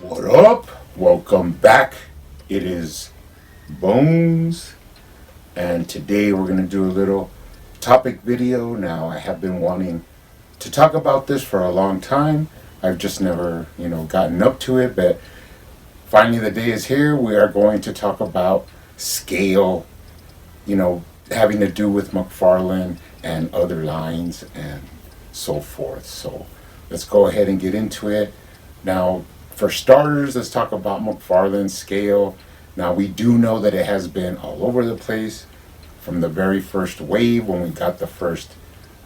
What up? Welcome back. It is Bones, and today we're going to do a little topic video. Now, I have been wanting to talk about this for a long time. I've just never, gotten up to it, but finally the day is here. We are going to talk about scale, having to do with McFarlane and other lines and so forth. So let's go ahead and get into it. Now, for starters, let's talk about McFarlane Scale. Now, we do know that it has been all over the place from the very first wave when we got the first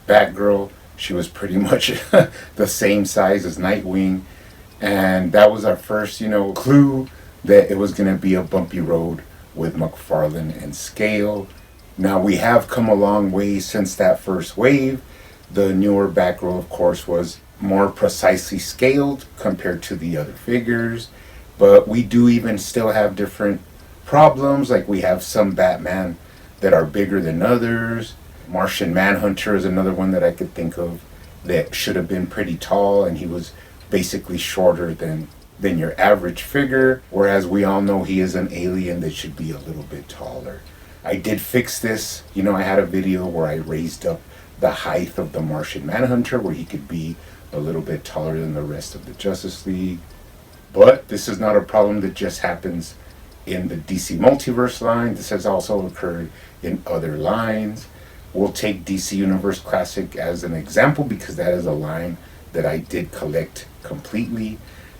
Batgirl. She was pretty much the same size as Nightwing. And that was our first, clue that it was going to be a bumpy road with McFarlane and Scale. Now, we have come a long way since that first wave. The newer Batgirl, of course, was more precisely scaled compared to the other figures, but we do even still have different problems. Like, we have some Batman that are bigger than others. Martian Manhunter is another one that I could think of that should have been pretty tall, and he was basically shorter than your average figure, whereas we all know he is an alien that should be a little bit taller. I did fix this. I had a video where I raised up the height of the Martian Manhunter where he could be a little bit taller than the rest of the Justice League. But this is not a problem that just happens in the DC Multiverse line. This has also occurred in other lines. We'll take DC Universe Classic as an example because that is a line that I did collect completely.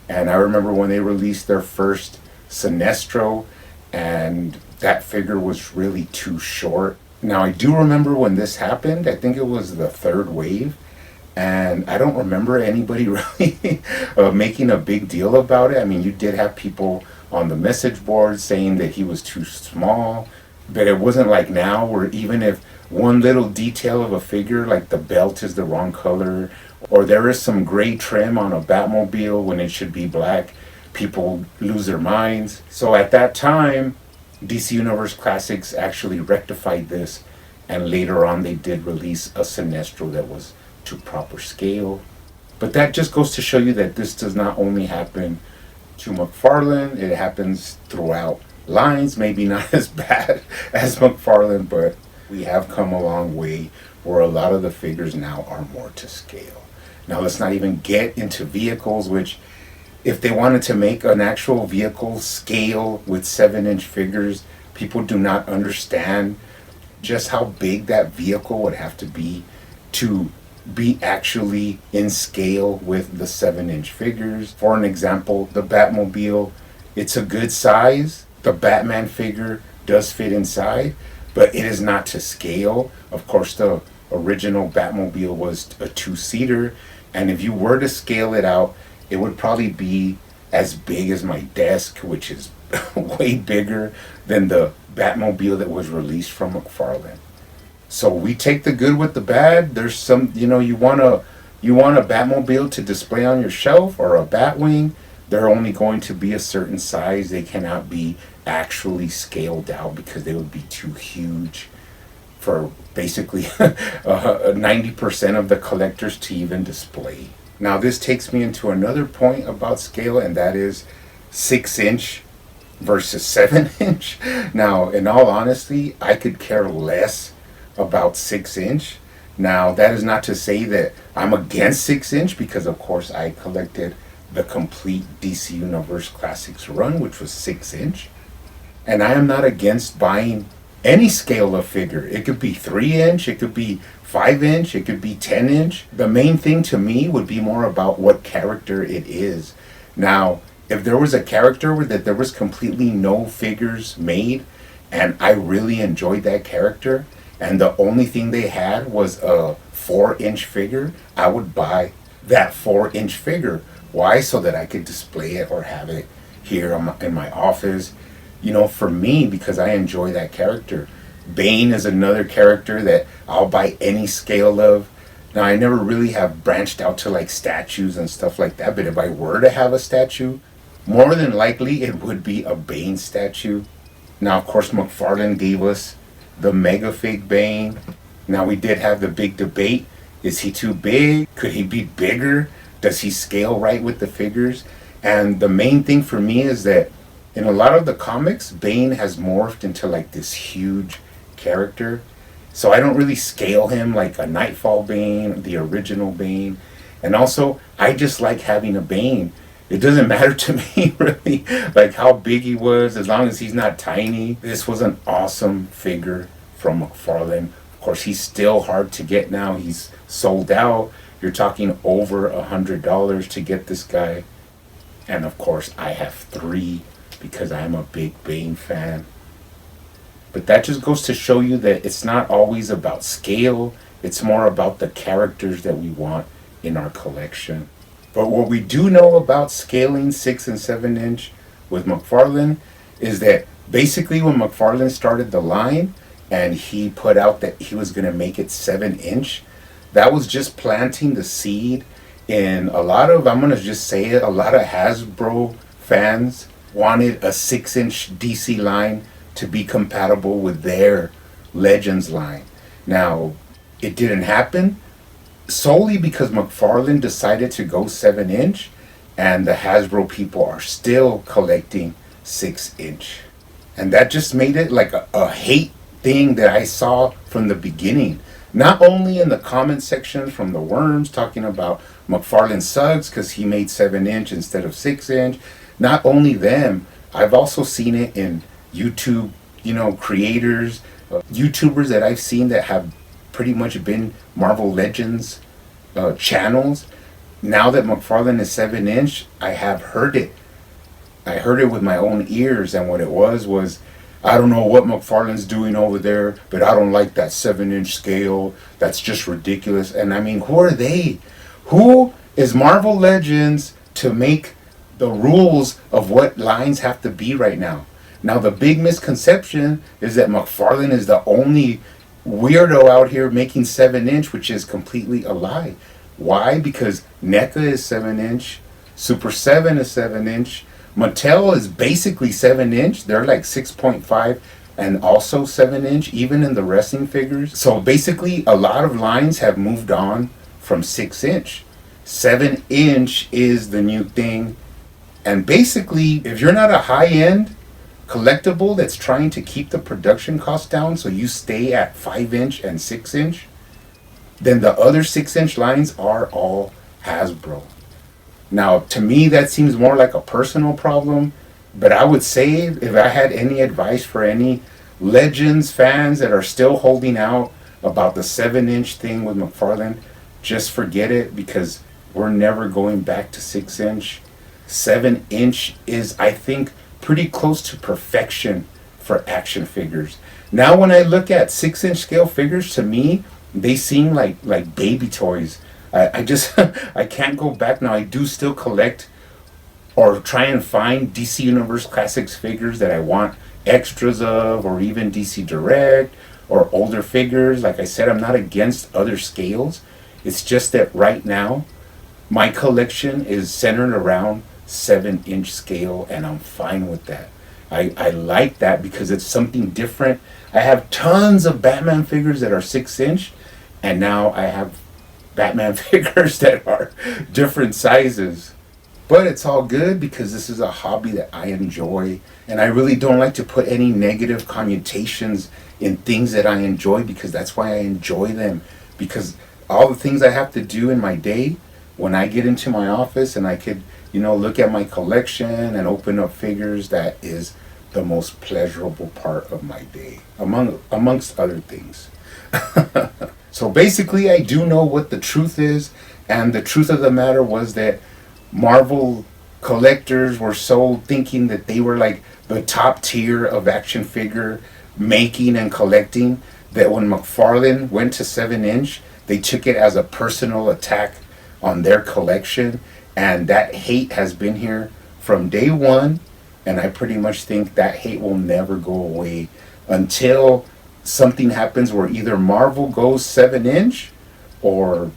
And I remember when they released their first Sinestro, and that figure was really too short. Now, I do remember when this happened. I think it was the third wave. And I don't remember anybody really making a big deal about it. I mean, you did have people on the message board saying that he was too small. But it wasn't like now where even if one little detail of a figure, like the belt is the wrong color, or there is some gray trim on a Batmobile when it should be black, people lose their minds. So at that time, DC Universe Classics actually rectified this. And later on, they did release a Sinestro that was to proper scale. But that just goes to show you that this does not only happen to McFarlane, it happens throughout lines. Maybe not as bad as McFarlane, but we have come a long way where a lot of the figures now are more to scale. Now, let's not even get into vehicles, which if they wanted to make an actual vehicle scale with 7-inch figures, people do not understand just how big that vehicle would have to be actually in scale with the 7-inch figures. For an example, the Batmobile, it's a good size. The Batman figure does fit inside, but it is not to scale. Of course, the original Batmobile was a 2-seater, and if you were to scale it out, it would probably be as big as my desk, which is way bigger than the Batmobile that was released from McFarlane. So we take the good with the bad. There's some, you want a Batmobile to display on your shelf or a Batwing. They're only going to be a certain size. They cannot be actually scaled out because they would be too huge for basically 90% of the collectors to even display. Now, this takes me into another point about scale, and that is 6-inch versus 7-inch. Now, in all honesty, I could care less about 6-inch. Now, that is not to say that I'm against 6-inch, because of course I collected the complete DC Universe Classics run, which was 6-inch. And I am not against buying any scale of figure. It could be 3-inch, it could be 5-inch, it could be 10-inch. The main thing to me would be more about what character it is. Now, if there was a character where that there was completely no figures made, and I really enjoyed that character, and the only thing they had was a 4-inch figure, I would buy that 4-inch figure. Why? So that I could display it or have it here in my office. For me, because I enjoy that character. Bane is another character that I'll buy any scale of. Now, I never really have branched out to like statues and stuff like that, but if I were to have a statue, more than likely it would be a Bane statue. Now, of course, McFarlane gave us the Mega Fig Bane. Now, we did have the big debate. Is he too big? Could he be bigger? Does he scale right with the figures? And the main thing for me is that in a lot of the comics, Bane has morphed into like this huge character. So I don't really scale him like a Nightfall Bane, the original Bane. And also, I just like having a Bane. It doesn't matter to me really like how big he was, as long as he's not tiny. This was an awesome figure from McFarlane. Of course, he's still hard to get now. He's sold out. You're talking over $100 to get this guy. And of course, I have 3 because I'm a big Bane fan. But that just goes to show you that it's not always about scale. It's more about the characters that we want in our collection. But what we do know about scaling 6 and 7 inch with McFarlane is that basically when McFarlane started the line and he put out that he was going to make it 7 inch, that was just planting the seed in a lot of, I'm going to just say it, a lot of Hasbro fans wanted a 6 inch DC line to be compatible with their Legends line. Now, it didn't happen solely because McFarlane decided to go 7 inch, and the Hasbro people are still collecting 6 inch. And that just made it like a hate thing that I saw from the beginning. Not only in the comment section from the worms talking about McFarlane sucks because he made 7 inch instead of 6 inch. Not only them, I've also seen it in YouTube, creators, YouTubers that I've seen that have pretty much been Marvel Legends channels. Now that McFarlane is 7 inch, I have heard it. I heard it with my own ears, and what it was, I don't know what McFarlane's doing over there, but I don't like that 7 inch scale. That's just ridiculous. And I mean, who are they? Who is Marvel Legends to make the rules of what lines have to be right now? Now, the big misconception is that McFarlane is the only weirdo out here making 7 inch, which is completely a lie. Why? Because NECA is 7 inch, Super 7 is 7 inch, Mattel is basically 7 inch. They're like 6.5 and also 7 inch, even in the wrestling figures. So basically, a lot of lines have moved on from 6 inch. 7 inch is the new thing. And basically, if you're not a high-end collectible that's trying to keep the production cost down so you stay at 5 inch and 6 inch, then the other 6 inch lines are all Hasbro. Now, to me, that seems more like a personal problem, but I would say if I had any advice for any Legends fans that are still holding out about the 7 inch thing with McFarlane, just forget it, because we're never going back to 6 inch. 7 inch is, I think, pretty close to perfection for action figures. Now, when I look at 6 inch scale figures, to me, they seem like baby toys. I just I can't go back now. I do still collect or try and find DC Universe Classics figures that I want extras of, or even DC Direct or older figures. Like I said, I'm not against other scales. It's just that right now my collection is centered around 7 inch scale, and I'm fine with that. I like that because it's something different. I have tons of Batman figures that are 6 inch, and now I have Batman figures that are different sizes. But it's all good because this is a hobby that I enjoy, and I really don't like to put any negative connotations in things that I enjoy, because that's why I enjoy them. Because all the things I have to do in my day, when I get into my office and I could, look at my collection and open up figures, that is the most pleasurable part of my day, amongst other things. So basically, I do know what the truth is, and the truth of the matter was that Marvel collectors were so thinking that they were like the top tier of action figure making and collecting, that when McFarlane went to 7 inch, they took it as a personal attack on their collection, and that hate has been here from day one, and I pretty much think that hate will never go away until something happens where either Marvel goes 7 inch, or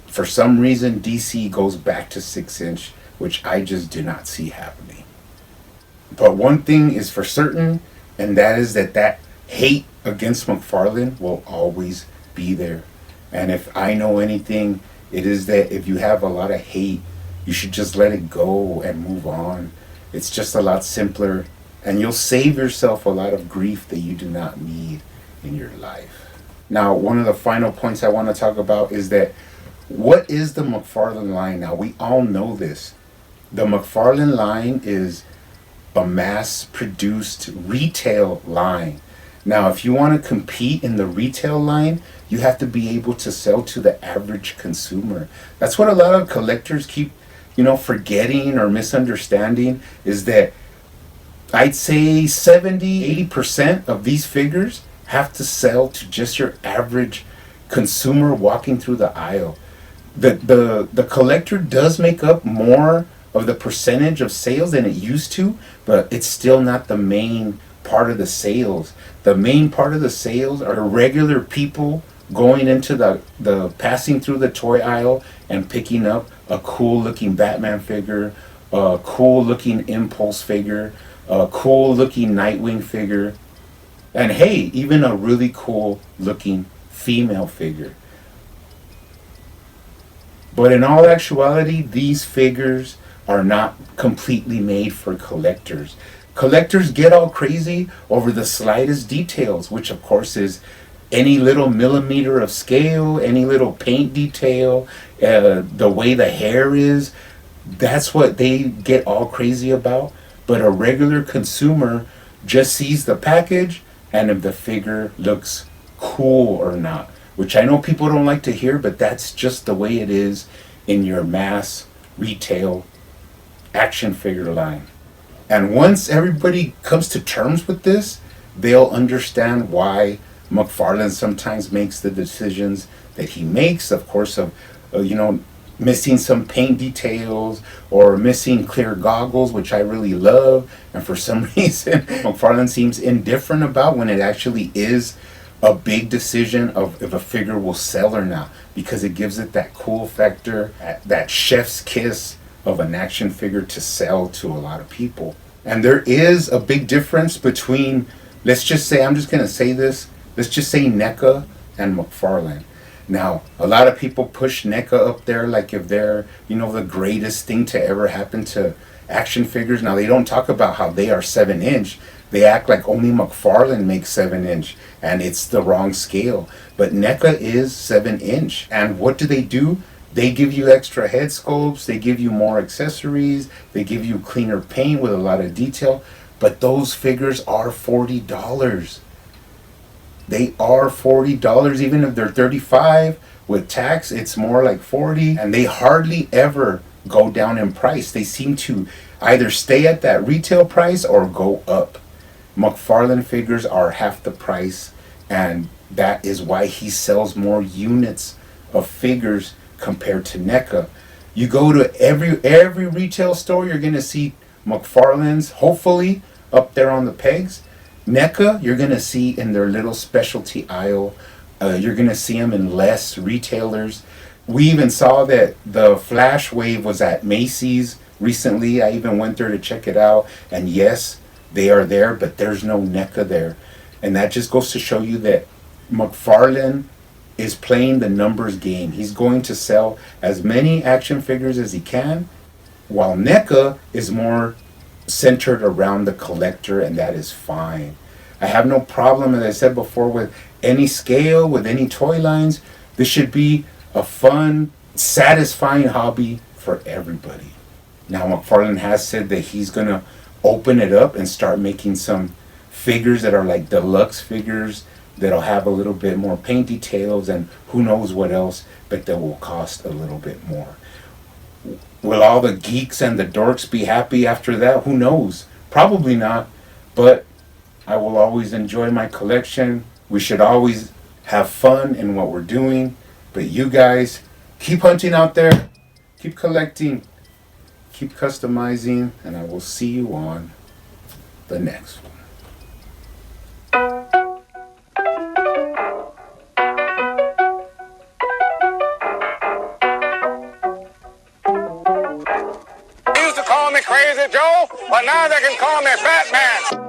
for some reason DC goes back to 6 inch, which I just do not see happening. But one thing is for certain, and that is that hate against McFarlane will always be there. And if I know anything, it is that if you have a lot of hate You should just let it go and move on. It's just a lot simpler, and you'll save yourself a lot of grief that you do not need in your life. Now, one of the final points I want to talk about is that what is the McFarlane line? Now, we all know this. The McFarlane line is a mass-produced retail line. Now, if you want to compete in the retail line, you have to be able to sell to the average consumer. That's what a lot of collectors keep, forgetting or misunderstanding, is that I'd say 70-80% of these figures have to sell to just your average consumer walking through the aisle. The collector does make up more of the percentage of sales than it used to, but it's still not the main part of the sales. The main part of the sales are regular people going into the passing through the toy aisle and picking up a cool looking Batman figure, a cool looking Impulse figure, a cool looking Nightwing figure, and hey, even a really cool looking female figure. But in all actuality, these figures are not completely made for collectors. Collectors get all crazy over the slightest details, which of course is any little millimeter of scale, any little paint detail, the way the hair is. That's what they get all crazy about. But a regular consumer just sees the package and if the figure looks cool or not, which I know people don't like to hear, but that's just the way it is in your mass retail action figure line. And once everybody comes to terms with this, they'll understand why McFarlane sometimes makes the decisions that he makes, of course, of missing some paint details or missing clear goggles, which I really love. And for some reason, McFarlane seems indifferent about when it actually is a big decision of if a figure will sell or not, because it gives it that cool factor, that chef's kiss of an action figure to sell to a lot of people. And there is a big difference between, let's just say NECA and McFarlane. Now, a lot of people push NECA up there like if they're, the greatest thing to ever happen to action figures. Now, they don't talk about how they are 7-inch. They act like only McFarlane makes 7-inch, and it's the wrong scale. But NECA is 7-inch. And what do? They give you extra head sculpts, they give you more accessories, they give you cleaner paint with a lot of detail. But those figures are $40. They are $40, even if they're $35 with tax. It's more like $40, and they hardly ever go down in price. They seem to either stay at that retail price or go up. McFarlane figures are half the price, and that is why he sells more units of figures compared to NECA. You go to every retail store, you're going to see McFarlane's, hopefully, up there on the pegs. NECA, you're going to see in their little specialty aisle. You're going to see them in less retailers. We even saw that the Flash Wave was at Macy's recently. I even went there to check it out. And yes, they are there, but there's no NECA there. And that just goes to show you that McFarlane is playing the numbers game. He's going to sell as many action figures as he can, while NECA is more centered around the collector, and that is fine. I have no problem, as I said before, with any scale, with any toy lines. This should be a fun, satisfying hobby for everybody. Now, McFarlane has said that he's going to open it up and start making some figures that are like deluxe figures that'll have a little bit more paint details and who knows what else, but that will cost a little bit more. Will all the geeks and the dorks be happy after that? Who knows? Probably not, but I will always enjoy my collection. We should always have fun in what we're doing, but you guys keep hunting out there, keep collecting, keep customizing, and I will see you on the next one. Call me Crazy Joe, but now they can call me Batman.